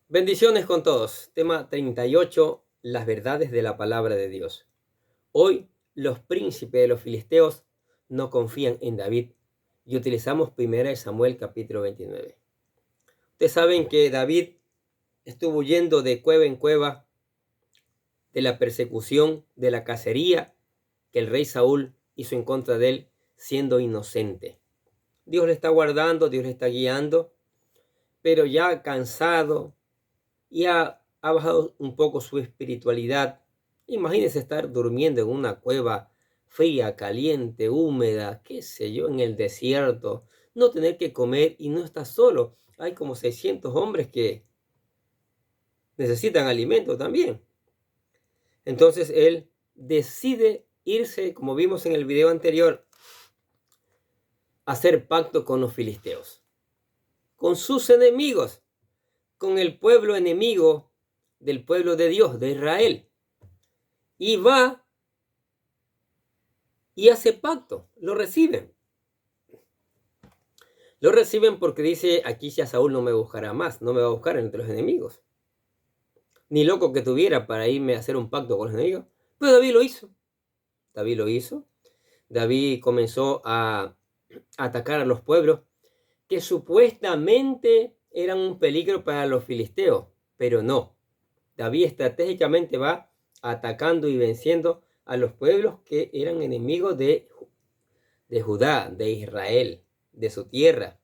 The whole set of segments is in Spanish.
Bendiciones con todos. Tema 38, las verdades de la palabra de Dios. Hoy los príncipes de los filisteos no confían en David y utilizamos 1 Samuel capítulo 29. Ustedes saben que David estuvo huyendo de cueva en cueva de la persecución, de la cacería que el rey Saúl hizo en contra de él siendo inocente. Dios le está guardando, Dios le está guiando, pero ya cansado y ha bajado un poco su espiritualidad. Imagínese estar durmiendo en una cueva fría, caliente, húmeda, qué sé yo, en el desierto, no tener que comer y no estar solo. Hay como 600 hombres que necesitan alimento también. Entonces él decide irse, como vimos en el video anterior, a hacer pacto con los filisteos, con sus enemigos, con el pueblo enemigo del pueblo de Dios, de Israel. Y va y hace pacto, lo reciben. Lo reciben porque dice, aquí ya Saúl no me buscará más, no me va a buscar entre los enemigos. Ni loco que tuviera para irme a hacer un pacto con los enemigos. Pero David lo hizo. David lo hizo. David comenzó a atacar a los pueblos que supuestamente eran un peligro para los filisteos, pero no. David estratégicamente va atacando y venciendo a los pueblos que eran enemigos de Judá, de Israel, de su tierra.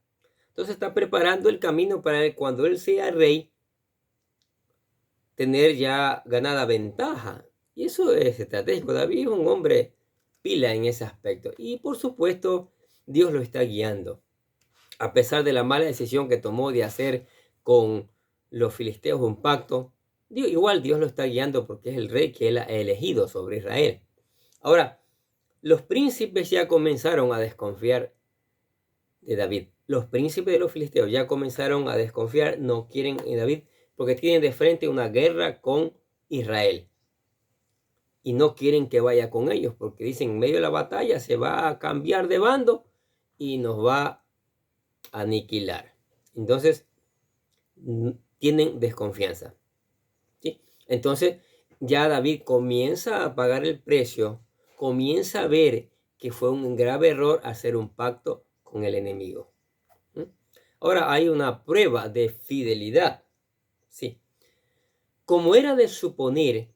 Entonces está preparando el camino para él, cuando él sea rey, tener ya ganada ventaja. Y eso es estratégico. David es un hombre pila en ese aspecto. Y por supuesto, Dios lo está guiando. A pesar de la mala decisión que tomó de hacer con los filisteos un pacto, igual Dios lo está guiando porque es el rey que él ha elegido sobre Israel. Ahora, los príncipes ya comenzaron a desconfiar de David. Los príncipes de los filisteos ya comenzaron a desconfiar, no quieren a David porque tienen de frente una guerra con Israel. Y no quieren que vaya con ellos porque dicen, en medio de la batalla se va a cambiar de bando y nos va a aniquilar. Entonces, tienen desconfianza. ¿Sí? Entonces, ya David comienza a pagar el precio, comienza a ver que fue un grave error hacer un pacto con el enemigo. Ahora hay una prueba de fidelidad. Sí. Como era de suponer,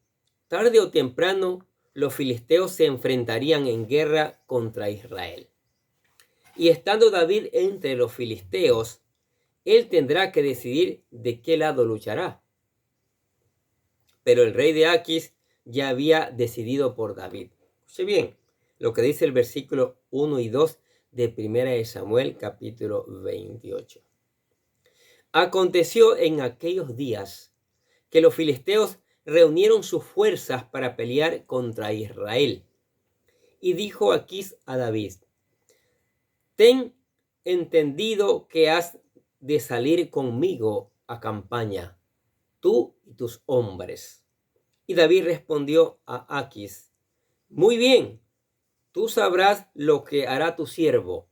tarde o temprano los filisteos se enfrentarían en guerra contra Israel. Y estando David entre los filisteos, él tendrá que decidir de qué lado luchará. Pero el rey de Aquis ya había decidido por David. Escuche bien lo que dice el versículo 1 y 2 de 1 Samuel capítulo 28. Aconteció en aquellos días que los filisteos reunieron sus fuerzas para pelear contra Israel. Y dijo Aquis a David, ten entendido que has de salir conmigo a campaña, tú y tus hombres. Y David respondió a Aquis, muy bien, tú sabrás lo que hará tu siervo.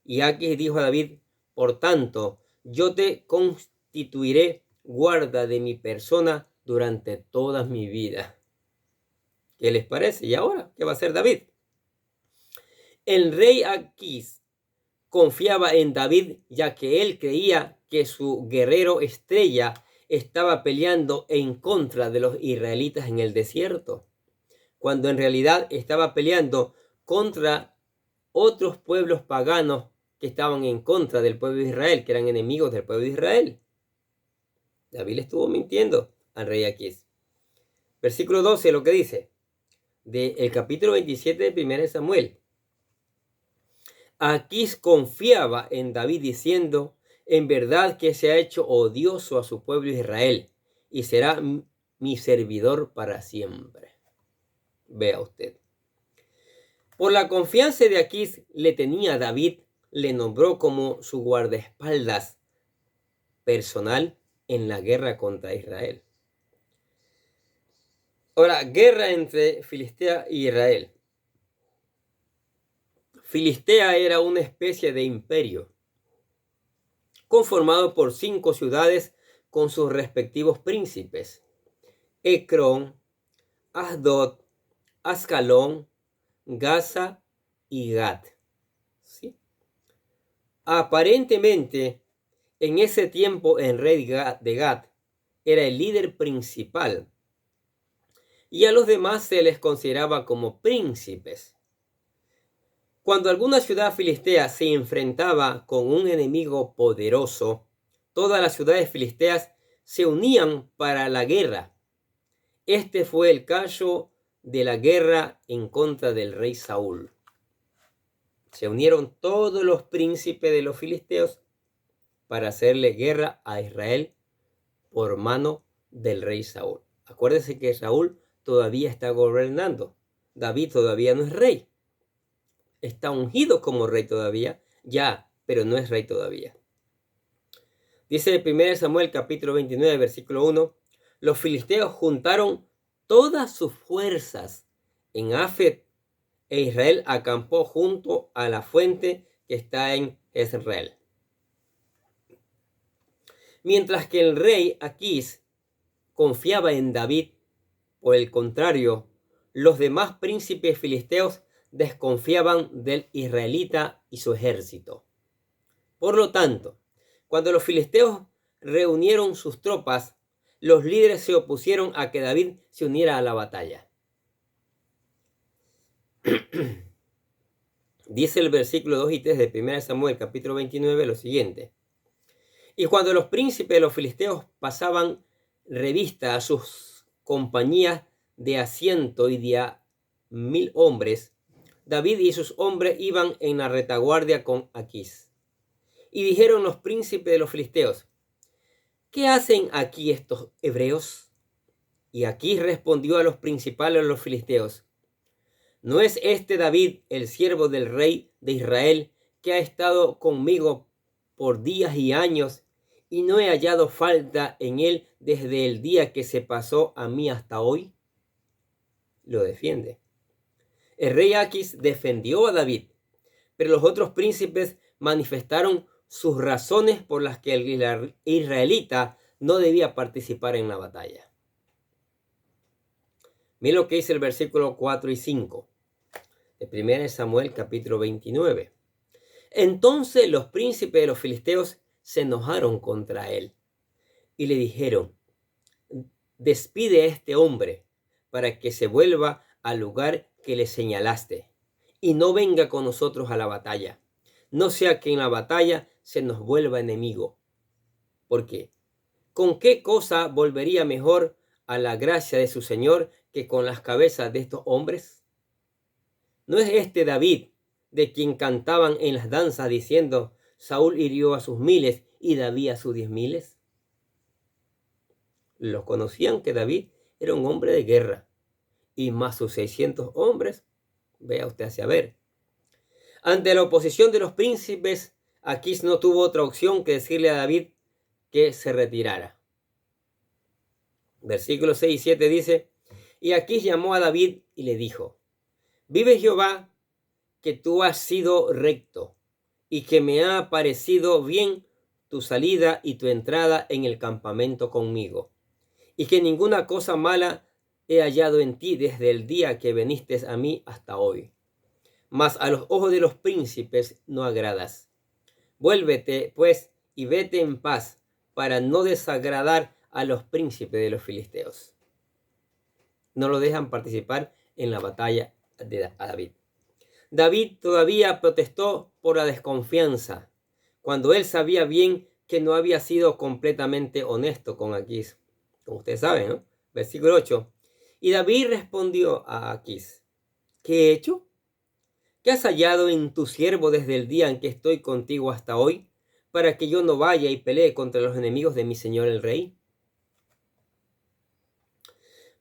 Y Aquis dijo a David, por tanto, yo te constituiré guarda de mi persona durante toda mi vida. ¿Qué les parece? ¿Y ahora qué va a hacer David? El rey Aquis confiaba en David, ya que él creía que su guerrero estrella estaba peleando en contra de los israelitas en el desierto, cuando en realidad estaba peleando contra otros pueblos paganos que estaban en contra del pueblo de Israel, que eran enemigos del pueblo de Israel. David le estuvo mintiendo al rey Aquis. Versículo 12, lo que dice, del capítulo 27 de 1 Samuel. Aquis confiaba en David diciendo, en verdad que se ha hecho odioso a su pueblo Israel y será mi servidor para siempre. Vea usted. Por la confianza de Aquis le tenía a David, le nombró como su guardaespaldas personal en la guerra contra Israel. Ahora, guerra entre Filistea y Israel. Filistea era una especie de imperio conformado por 5 ciudades con sus respectivos príncipes: Ecrón, Asdod, Ascalón, Gaza y Gat. ¿Sí? Aparentemente, en ese tiempo el rey de Gat era el líder principal y a los demás se les consideraba como príncipes. Cuando alguna ciudad filistea se enfrentaba con un enemigo poderoso, todas las ciudades filisteas se unían para la guerra. Este fue el caso de la guerra en contra del rey Saúl. Se unieron todos los príncipes de los filisteos para hacerle guerra a Israel por mano del rey Saúl. Acuérdense que Saúl todavía está gobernando. David todavía no es rey. Está ungido como rey todavía, ya, pero no es rey todavía. Dice 1 Samuel capítulo 29, versículo 1, los filisteos juntaron todas sus fuerzas en Afet, e Israel acampó junto a la fuente que está en Jezreel. Mientras que el rey Aquís confiaba en David, por el contrario, los demás príncipes filisteos desconfiaban del israelita y su ejército. Por lo tanto, cuando los filisteos reunieron sus tropas, los líderes se opusieron a que David se uniera a la batalla. Dice el versículo 2 y 3 de 1 Samuel capítulo 29 lo siguiente: y cuando los príncipes de los filisteos pasaban revista a sus compañías de a 100 y de a 1000 hombres, David y sus hombres iban en la retaguardia con Aquís. Y dijeron los príncipes de los filisteos: ¿qué hacen aquí estos hebreos? Y Aquís respondió a los principales de los filisteos: ¿no es este David, el siervo del rey de Israel, que ha estado conmigo por días y años, y no he hallado falta en él desde el día que se pasó a mí hasta hoy? Lo defiende. El rey Aquís defendió a David, pero los otros príncipes manifestaron sus razones por las que el israelita no debía participar en la batalla. Miren lo que dice el versículo 4 y 5 de 1 Samuel capítulo 29. Entonces los príncipes de los filisteos se enojaron contra él y le dijeron: despide a este hombre para que se vuelva al lugar que le señalaste y no venga con nosotros a la batalla, no sea que en la batalla se nos vuelva enemigo. ¿Por qué? ¿Con qué cosa volvería mejor a la gracia de su Señor que con las cabezas de estos hombres? ¿No es este David, de quien cantaban en las danzas diciendo: Saúl hirió a sus 1000 y David a sus 10.000? Los conocían que David era un hombre de guerra, y más sus 600 hombres, vea usted hacia ver. Ante la oposición de los príncipes, Aquís no tuvo otra opción que decirle a David que se retirara. Versículos 6 y 7 dice: y Aquís llamó a David y le dijo: vive Jehová, que tú has sido recto, y que me ha parecido bien tu salida y tu entrada en el campamento conmigo, y que ninguna cosa mala he hallado en ti desde el día que viniste a mí hasta hoy. Mas a los ojos de los príncipes no agradas. Vuélvete, pues, y vete en paz, para no desagradar a los príncipes de los filisteos. No lo dejan participar en la batalla de David. David todavía protestó por la desconfianza, cuando él sabía bien que no había sido completamente honesto con Aquís. Como ustedes saben, ¿no? Versículo 8. Y David respondió a Aquís: ¿qué he hecho? ¿Qué has hallado en tu siervo desde el día en que estoy contigo hasta hoy, para que yo no vaya y pelee contra los enemigos de mi señor el rey?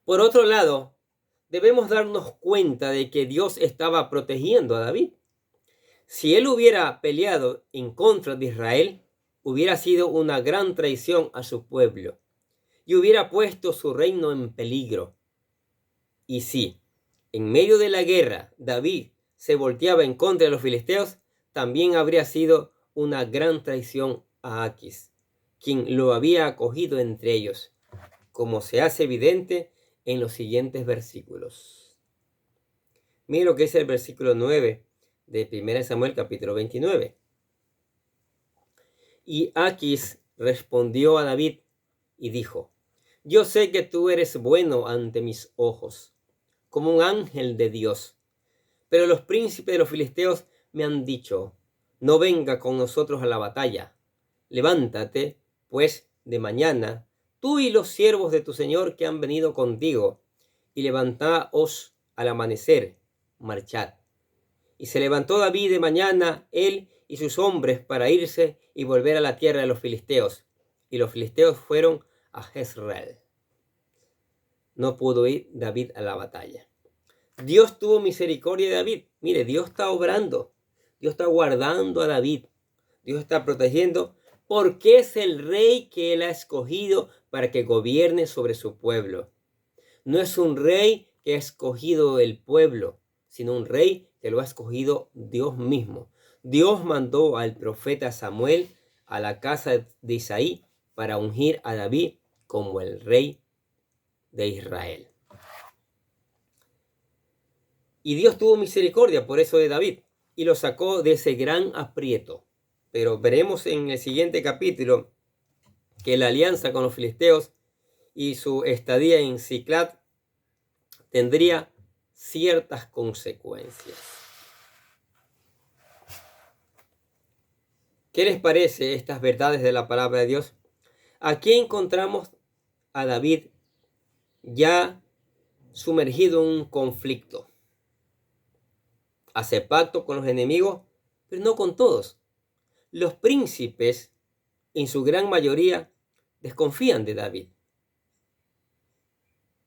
Por otro lado, debemos darnos cuenta de que Dios estaba protegiendo a David. Si él hubiera peleado en contra de Israel, hubiera sido una gran traición a su pueblo y hubiera puesto su reino en peligro. Y si, en medio de la guerra, David se volteaba en contra de los filisteos, también habría sido una gran traición a Aquís, quien lo había acogido entre ellos, como se hace evidente en los siguientes versículos. Mira lo que es el versículo 9 de 1 Samuel capítulo 29. Y Aquis respondió a David y dijo: yo sé que tú eres bueno ante mis ojos, como un ángel de Dios. Pero los príncipes de los filisteos me han dicho: no venga con nosotros a la batalla. Levántate, pues, de mañana, tú y los siervos de tu señor que han venido contigo, y levantaos al amanecer, marchad. Y se levantó David de mañana, él y sus hombres, para irse y volver a la tierra de los filisteos. Y los filisteos fueron a Jezreel. No pudo ir David a la batalla. Dios tuvo misericordia de David. Mire, Dios está obrando. Dios está guardando a David. Dios está protegiendo, porque es el rey que él ha escogido para que gobierne sobre su pueblo. No es un rey que ha escogido el pueblo, sino un rey que lo ha escogido Dios mismo. Dios mandó al profeta Samuel a la casa de Isaí para ungir a David como el rey de Israel. Y Dios tuvo misericordia por eso de David y lo sacó de ese gran aprieto. Pero veremos en el siguiente capítulo que la alianza con los filisteos y su estadía en Siclag tendría ciertas consecuencias. ¿Qué les parece estas verdades de la palabra de Dios? Aquí encontramos a David ya sumergido en un conflicto. Hace pacto con los enemigos, pero no con todos. Los príncipes, en su gran mayoría, desconfían de David.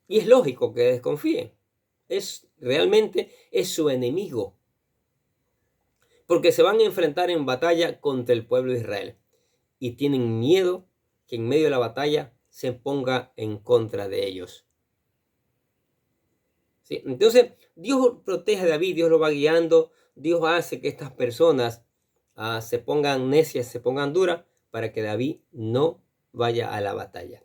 Y es lógico que desconfíen. Realmente es su enemigo. Porque se van a enfrentar en batalla contra el pueblo de Israel. Y tienen miedo que en medio de la batalla se ponga en contra de ellos. ¿Sí? Entonces, Dios protege a David, Dios lo va guiando, Dios hace que estas personas se pongan necias, se pongan duras, para que David no vaya a la batalla.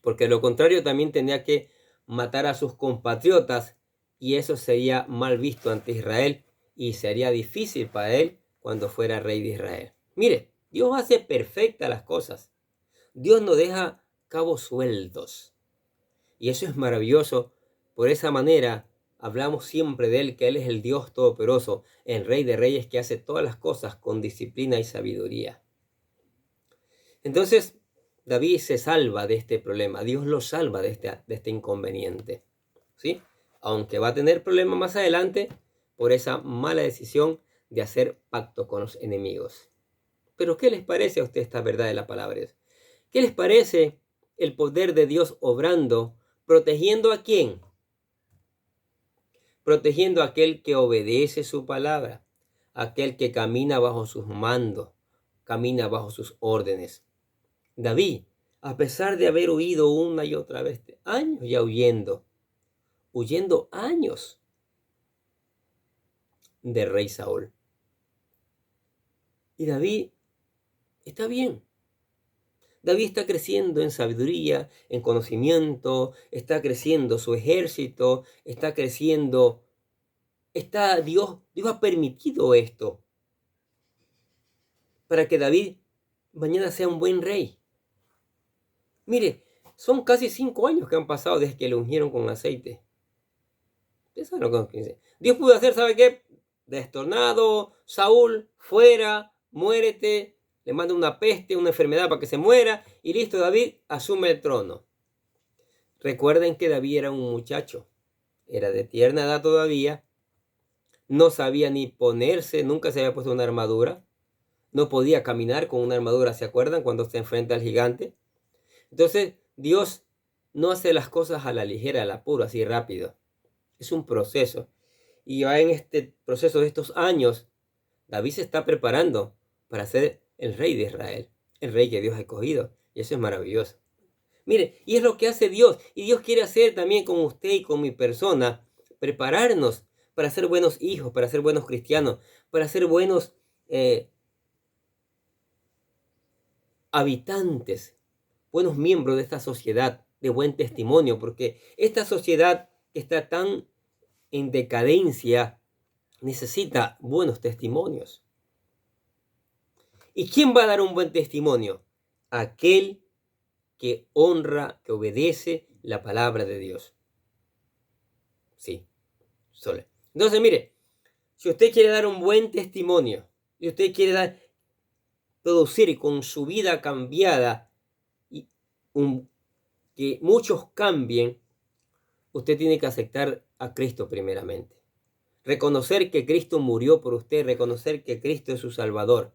Porque de lo contrario también tendría que matar a sus compatriotas, y eso sería mal visto ante Israel, y sería difícil para él cuando fuera rey de Israel. Mire, Dios hace perfectas las cosas. Dios no deja cabos sueltos. Y eso es maravilloso. Por esa manera hablamos siempre de Él, que Él es el Dios Todopoderoso, el Rey de Reyes, que hace todas las cosas con disciplina y sabiduría. Entonces, David se salva de este problema. Dios lo salva de este inconveniente. ¿Sí? Aunque va a tener problemas más adelante por esa mala decisión de hacer pacto con los enemigos. Pero ¿qué les parece a usted esta verdad de la palabra? ¿Qué les parece el poder de Dios obrando, protegiendo a quién? Protegiendo a aquel que obedece su palabra, aquel que camina bajo sus mandos, camina bajo sus órdenes. David, a pesar de haber huido una y otra vez, años ya huyendo años del rey Saúl. Y David está bien. David está creciendo en sabiduría, en conocimiento, está creciendo su ejército, está creciendo. Dios ha permitido esto para que David mañana sea un buen rey. Mire, son casi 5 años que han pasado desde que le ungieron con aceite. Dios pudo hacer, ¿sabe qué? Destornado, Saúl, fuera, muérete, le manda una peste, una enfermedad para que se muera, y listo, David asume el trono. Recuerden que David era un muchacho, era de tierna edad todavía, no sabía ni ponerse, nunca se había puesto una armadura, no podía caminar con una armadura, ¿se acuerdan? Cuando se enfrenta al gigante. Entonces, Dios no hace las cosas a la ligera, al apuro, así rápido. Es un proceso. Y ya en este proceso de estos años, David se está preparando para ser el rey de Israel, el rey que Dios ha escogido. Y eso es maravilloso. Mire, y es lo que hace Dios. Y Dios quiere hacer también con usted y con mi persona, prepararnos para ser buenos hijos, para ser buenos cristianos, para ser buenos habitantes, buenos miembros de esta sociedad de buen testimonio, porque esta sociedad que está tan en decadencia necesita buenos testimonios. ¿Y quién va a dar un buen testimonio? Aquel que honra, que obedece la palabra de Dios. Sí, solo. Entonces, mire, si usted quiere dar un buen testimonio, y usted quiere producir con su vida cambiada, y que muchos cambien, usted tiene que aceptar a Cristo primeramente. Reconocer que Cristo murió por usted, reconocer que Cristo es su Salvador.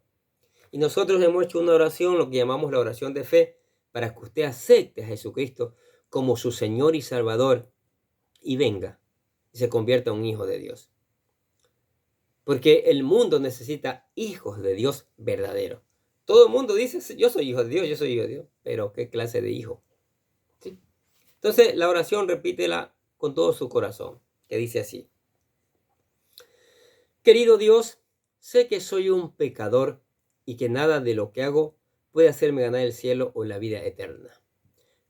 Y nosotros hemos hecho una oración, lo que llamamos la oración de fe, para que usted acepte a Jesucristo como su Señor y Salvador y venga y se convierta en un hijo de Dios. Porque el mundo necesita hijos de Dios verdaderos. Todo el mundo dice, yo soy hijo de Dios, yo soy hijo de Dios. Pero ¿qué clase de hijo? ¿Sí? Entonces la oración repítela con todo su corazón, que dice así. Querido Dios, sé que soy un pecador y que nada de lo que hago puede hacerme ganar el cielo o la vida eterna.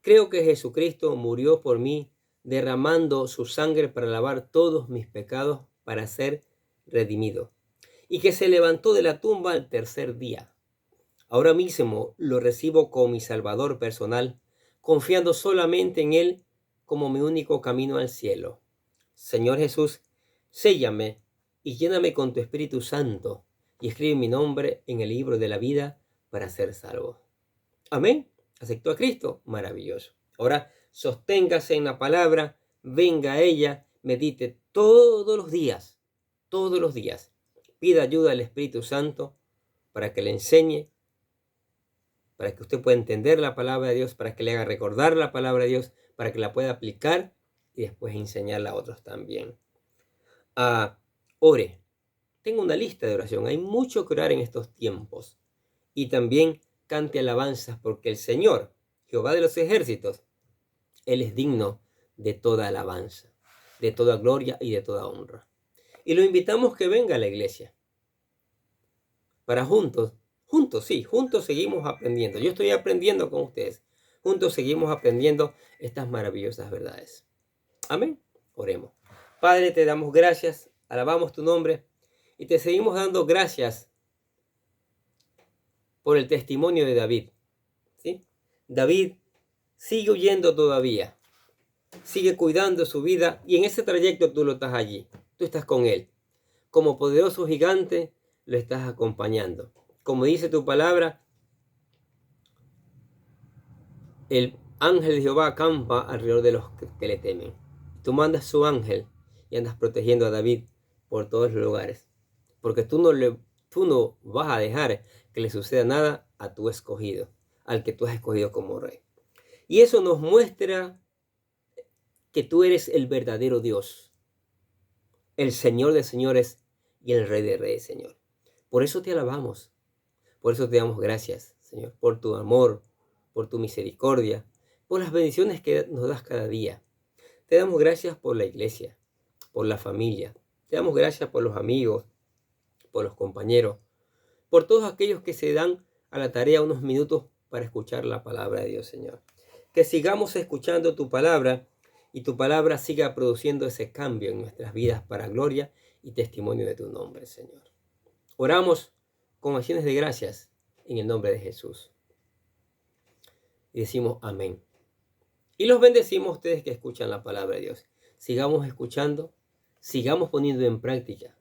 Creo que Jesucristo murió por mí, derramando su sangre para lavar todos mis pecados para ser redimido, y que se levantó de la tumba al tercer día. Ahora mismo lo recibo como mi Salvador personal, confiando solamente en Él como mi único camino al cielo. Señor Jesús, séllame y lléname con tu Espíritu Santo y escribe mi nombre en el libro de la vida para ser salvo. Amén. ¿Aceptó a Cristo? Maravilloso. Ahora sosténgase en la palabra, venga a ella, medite todos los días, todos los días. Pida ayuda al Espíritu Santo para que le enseñe, para que usted pueda entender la palabra de Dios, para que le haga recordar la palabra de Dios, para que la pueda aplicar y después enseñarla a otros también. Ore. Tengo una lista de oración. Hay mucho que orar en estos tiempos. Y también cante alabanzas porque el Señor, Jehová de los ejércitos, Él es digno de toda alabanza, de toda gloria y de toda honra. Y lo invitamos que venga a la iglesia para juntos seguimos aprendiendo. Yo estoy aprendiendo con ustedes. Juntos seguimos aprendiendo estas maravillosas verdades. Amén. Oremos. Padre, te damos gracias, alabamos tu nombre y te seguimos dando gracias por el testimonio de David. ¿Sí? David sigue huyendo todavía, sigue cuidando su vida y en ese trayecto tú lo estás allí, tú estás con él. Como poderoso gigante lo estás acompañando. Como dice tu palabra, el ángel de Jehová acampa alrededor de los que le temen. Tú mandas su ángel y andas protegiendo a David por todos los lugares. Porque tú no vas a dejar que le suceda nada a tu escogido, al que tú has escogido como rey. Y eso nos muestra que tú eres el verdadero Dios, el Señor de señores y el Rey de reyes, Señor. Por eso te alabamos, por eso te damos gracias, Señor, por tu amor, por tu misericordia, por las bendiciones que nos das cada día. Te damos gracias por la iglesia, por la familia. Te damos gracias por los amigos, por los compañeros, por todos aquellos que se dan a la tarea unos minutos para escuchar la palabra de Dios, Señor. Que sigamos escuchando tu palabra y tu palabra siga produciendo ese cambio en nuestras vidas para gloria y testimonio de tu nombre, Señor. Oramos con acciones de gracias en el nombre de Jesús. Y decimos amén. Y los bendecimos a ustedes que escuchan la palabra de Dios. Sigamos escuchando, sigamos poniendo en práctica,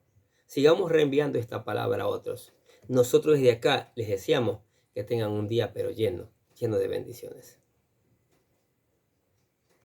sigamos reenviando esta palabra a otros. Nosotros desde acá les deseamos que tengan un día pero lleno de bendiciones.